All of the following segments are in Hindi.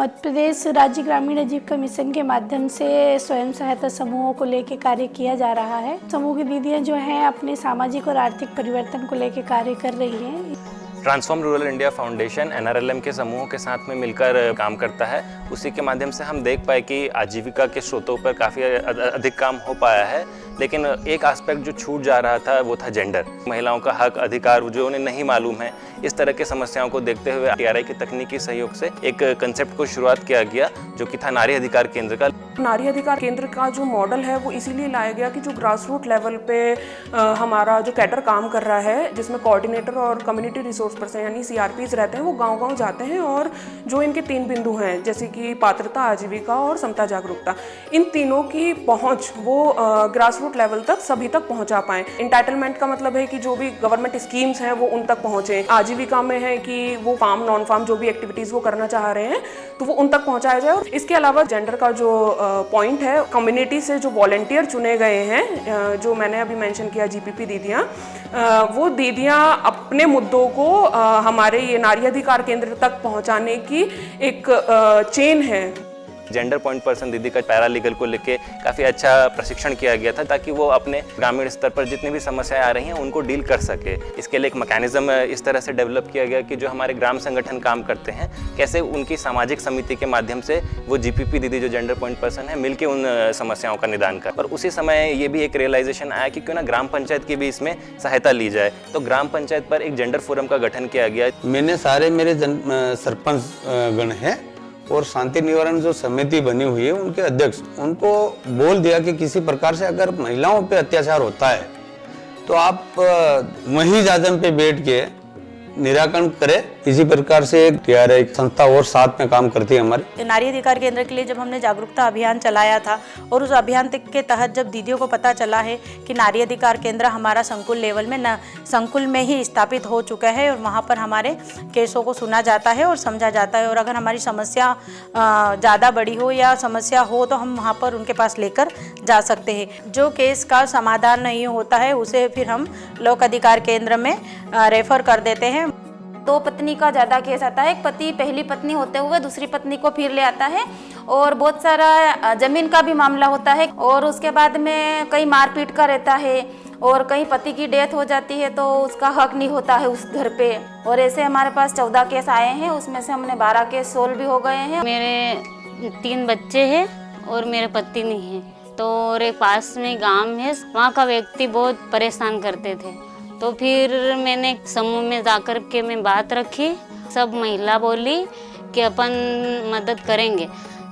मध्य प्रदेश राज्य ग्रामीण आजीविका मिशन के माध्यम से स्वयं सहायता समूहों को लेकर कार्य किया जा रहा है। समूह की दीदियां जो हैं अपने सामाजिक और आर्थिक परिवर्तन को लेकर कार्य कर रही हैं। Transform rural India foundation NRLM के समूहों के साथ में मिलकर काम करता है। उसी के माध्यम से हम देख पाए कि आजीविका के स्रोतों पर काफ़ी अधिक काम हो पाया है, लेकिन एक एस्पेक्ट जो छूट जा रहा था वो था जेंडर। महिलाओं का हक अधिकार जो उन्हें नहीं मालूम है, इस तरह की समस्याओं को देखते हुए TRI के तकनीकी सहयोग से एक कंसेप्ट को शुरुआत किया गया, जो कि था नारी अधिकार केंद्र का। नारी अधिकार केंद्र का जो मॉडल है वो इसीलिए लाया गया कि जो ग्रास रूट लेवल पे हमारा जो कैडर काम कर रहा है, जिसमें कोऑर्डिनेटर और कम्युनिटी रिसोर्स पर्सन यानी CRPs रहते हैं, वो गांव-गांव जाते हैं और जो इनके 3 बिंदु हैं जैसे कि पात्रता, आजीविका और समता जागरूकता, इन तीनों की पहुंच वो ग्रास रूट लेवल तक सभी तक पहुंचा पाएँ। एंटाइटलमेंट का मतलब है कि जो भी गवर्नमेंट स्कीम्स हैं वो उन तक पहुँचे। आजीविका में है कि वो फार्म नॉन फार्म जो भी एक्टिविटीज़ वो करना चाह रहे हैं तो वो उन तक पहुँचाया जाए। और इसके अलावा जेंडर का जो पॉइंट है, कम्युनिटी से जो वॉलंटियर चुने गए हैं, जो मैंने अभी मेंशन किया GPP दीदियाँ, वो दीदियाँ अपने मुद्दों को हमारे ये नारी अधिकार केंद्र तक पहुंचाने की एक चेन है। जेंडर पॉइंट पर्सन दीदी का पैरालीगल को लेके काफ़ी अच्छा प्रशिक्षण किया गया था, ताकि वो अपने ग्रामीण स्तर पर जितनी भी समस्याएं आ रही हैं उनको डील कर सके। इसके लिए एक मैकेनिज्म इस तरह से डेवलप किया गया कि जो हमारे ग्राम संगठन काम करते हैं, कैसे उनकी सामाजिक समिति के माध्यम से वो GPP दीदी जो जेंडर पॉइंट पर्सन है मिलकर उन समस्याओं का निदान कर। और उसी समय ये भी एक रियलाइजेशन आया कि क्यों ना ग्राम पंचायत की भी इसमें सहायता ली जाए, तो ग्राम पंचायत पर एक जेंडर फोरम का गठन किया गया। मैंने सारे मेरे सरपंच गण हैं और शांति निवारण जो समिति बनी हुई है उनके अध्यक्ष, उनको बोल दिया कि किसी प्रकार से अगर महिलाओं पे अत्याचार होता है तो आप वहीं जाजम पे बैठ के निराकरण करें। इसी प्रकार से एक TRI संस्था और साथ में काम करती है हमारी। नारी अधिकार केंद्र के लिए जब हमने जागरूकता अभियान चलाया था और उस अभियान के तहत जब दीदियों को पता चला है कि नारी अधिकार केंद्र हमारा संकुल लेवल में संकुल में ही स्थापित हो चुका है और वहाँ पर हमारे केसों को सुना जाता है और समझा जाता है, और अगर हमारी समस्या ज़्यादा बड़ी हो या समस्या हो तो हम वहाँ पर उनके पास लेकर जा सकते हैं। जो केस का समाधान नहीं होता है उसे फिर हम लोक अधिकार केंद्र में रेफर कर देते हैं। 2 पत्नी का ज़्यादा केस आता है। एक पति पहली पत्नी होते हुए दूसरी पत्नी को फिर ले आता है, और बहुत सारा ज़मीन का भी मामला होता है, और उसके बाद में कई मारपीट का रहता है, और कहीं पति की डेथ हो जाती है तो उसका हक नहीं होता है उस घर पे। और ऐसे हमारे पास 14 केस आए हैं, उसमें से हमने 12 केस सोल्व भी हो गए हैं। मेरे 3 बच्चे हैं और मेरे पति नहीं है, तो और एक पास में गांव है, वहाँ का व्यक्ति बहुत परेशान करते थे। तो फिर मैंने एक समूह में जाकर के मैं बात रखी, सब महिला बोली कि अपन मदद करेंगे।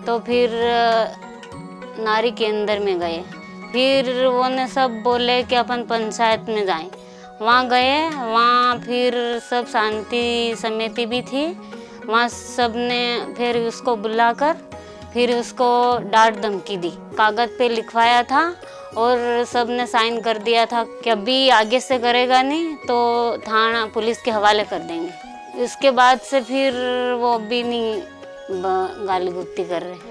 तो फिर नारी केंद्र में गए, फिर वो ने सब बोले कि अपन पंचायत में जाएं। वहाँ गए, वहाँ फिर सब शांति समिति भी थी, वहाँ सब ने फिर उसको बुलाकर फिर उसको डांट धमकी दी, कागज़ पे लिखवाया था और सब ने साइन कर दिया था कि अभी आगे से करेगा नहीं तो थाना पुलिस के हवाले कर देंगे। इसके बाद से फिर वो अभी नहीं गाली गुप्ती कर रहे।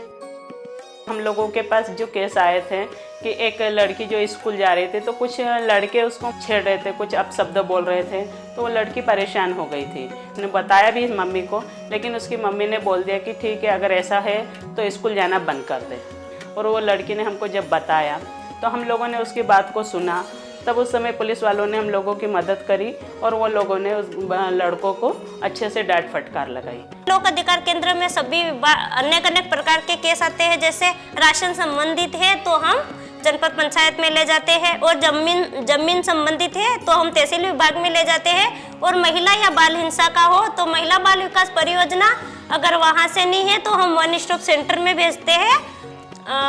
हम लोगों के पास जो केस आए थे कि एक लड़की जो स्कूल जा रही थी तो कुछ लड़के उसको छेड़ रहे थे, कुछ अपशब्द बोल रहे थे, तो वो लड़की परेशान हो गई थी। उसने बताया भी मम्मी को, लेकिन उसकी मम्मी ने बोल दिया कि ठीक है अगर ऐसा है तो स्कूल जाना बंद कर दे। और वो लड़की ने हमको जब बताया तो हम लोगों ने उसकी बात को सुना, तब उस समय पुलिस वालों ने हम लोगों की मदद करी और वो लोगों ने उस लड़कों को अच्छे से डांट फटकार लगाई। लोक अधिकार केंद्र में सभी अनेक प्रकार के केस आते हैं, जैसे राशन संबंधित है तो हम जनपद पंचायत में ले जाते हैं, और जमीन संबंधित है तो हम तहसील विभाग में ले जाते हैं, और महिला या बाल हिंसा का हो तो महिला बाल विकास परियोजना, अगर वहाँ से नहीं है तो हम 1 स्टॉप सेंटर में भेजते हैं।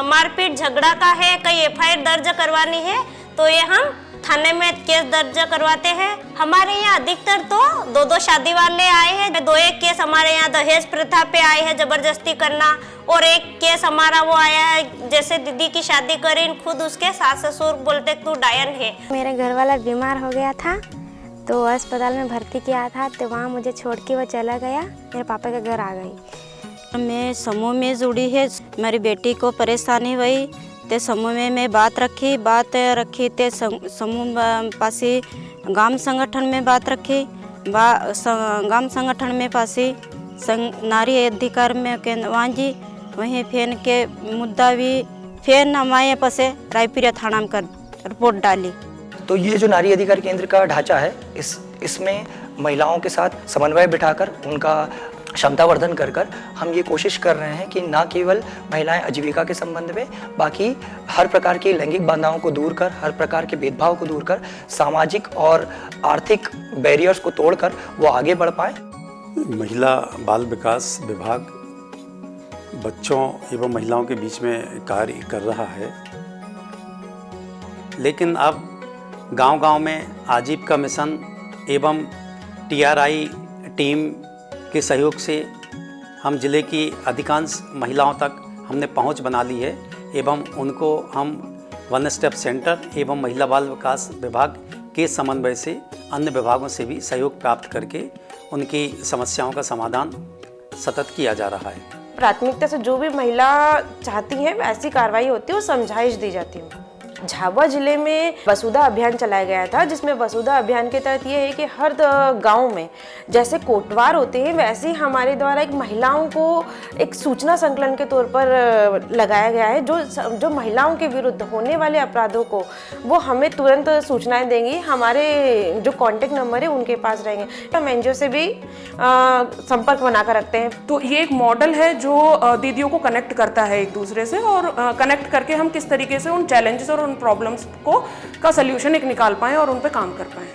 मारपीट झगड़ा का है, कई FIR दर्ज करवानी है तो ये हम थाने में केस दर्ज करवाते हैं। हमारे यहाँ अधिकतर तो 2-2 शादी वाले आए हैं, 2-1 केस हमारे यहाँ दहेज प्रथा पे आए हैं, जबरदस्ती करना, और एक केस हमारा वो आया है जैसे दीदी की शादी करी, खुद उसके सास ससुर बोलते तू डायन है। मेरे घर वाला बीमार हो गया था तो अस्पताल में भर्ती किया था, तो वहाँ मुझे छोड़ के वो चला गया, मेरे पापा के घर आ गई। मैं समूह में जुड़ी है, मेरी बेटी को परेशानी हुई ते समूह में मैं बात रखी ते समूह पासी गांव संगठन में बात रखी, गांव संगठन में पासी नारी अधिकार में केंद्र वांजी वहीं फेन के मुद्दा भी फेन हमारे पसे रायपुरिया थाना में कर रिपोर्ट डाली। तो ये जो नारी अधिकार केंद्र का ढांचा है, इसमें महिलाओं के साथ समन्वय बिठाकर उनका क्षमतावर्धन कर हम ये कोशिश कर रहे हैं कि ना केवल महिलाएं आजीविका के संबंध में, बाकी हर प्रकार की लैंगिक बाधाओं को दूर कर, हर प्रकार के भेदभाव को दूर कर, सामाजिक और आर्थिक बैरियर्स को तोड़कर वो आगे बढ़ पाए। महिला बाल विकास विभाग बच्चों एवं महिलाओं के बीच में कार्य कर रहा है, लेकिन अब गांव-गांव में आजीविका मिशन एवं TRI टीम के सहयोग से हम जिले की अधिकांश महिलाओं तक हमने पहुंच बना ली है एवं उनको हम वन स्टेप सेंटर एवं महिला बाल विकास विभाग के समन्वय से अन्य विभागों से भी सहयोग प्राप्त करके उनकी समस्याओं का समाधान सतत किया जा रहा है। प्राथमिकता से जो भी महिला चाहती हैं ऐसी कार्रवाई होती है और समझाइश दी जाती है। झाबुआ जिले में वसुधा अभियान चलाया गया था, जिसमें वसुधा अभियान के तहत ये है कि हर गांव में जैसे कोटवार होते हैं वैसे ही हमारे द्वारा एक महिलाओं को एक सूचना संकलन के तौर पर लगाया गया है। जो महिलाओं के विरुद्ध होने वाले अपराधों को वो हमें तुरंत सूचनाएं देंगी, हमारे जो कॉन्टेक्ट नंबर है उनके पास रहेंगे। हम NGO से भी संपर्क बनाकर रखते हैं। तो ये एक मॉडल है जो दीदियों को कनेक्ट करता है एक दूसरे से, और कनेक्ट करके हम किस तरीके से उन चैलेंजेस और प्रॉब्लम्स का सल्यूशन एक निकाल पाएं और उन पे काम कर पाएं।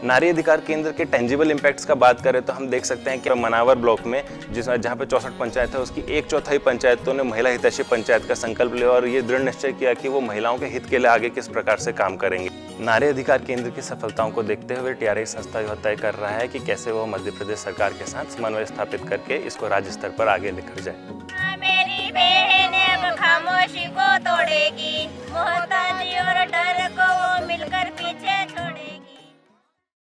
नारी अधिकार केंद्र के टेंजिबल इम्पैक्ट्स का बात करें तो हम देख सकते हैं कि मनावर ब्लॉक में जहाँ पे 64 पंचायत है, उसकी 1/4 पंचायतों ने महिला हितैषी पंचायत का संकल्प लिया और ये दृढ़ निश्चय किया कि वो महिलाओं के हित के लिए आगे किस प्रकार से काम करेंगे। नारी अधिकार केंद्र की सफलताओं को देखते हुए TRI संस्था यह तय कर रहा है कि कैसे वो मध्य प्रदेश सरकार के साथ समन्वय स्थापित करके इसको राज्य स्तर पर आगे लेकर जाए। मेरी बहन अब खामोशी को तोड़ेगी, मोहताजी और डर को वो मिलकर पीछे छोड़ेगी।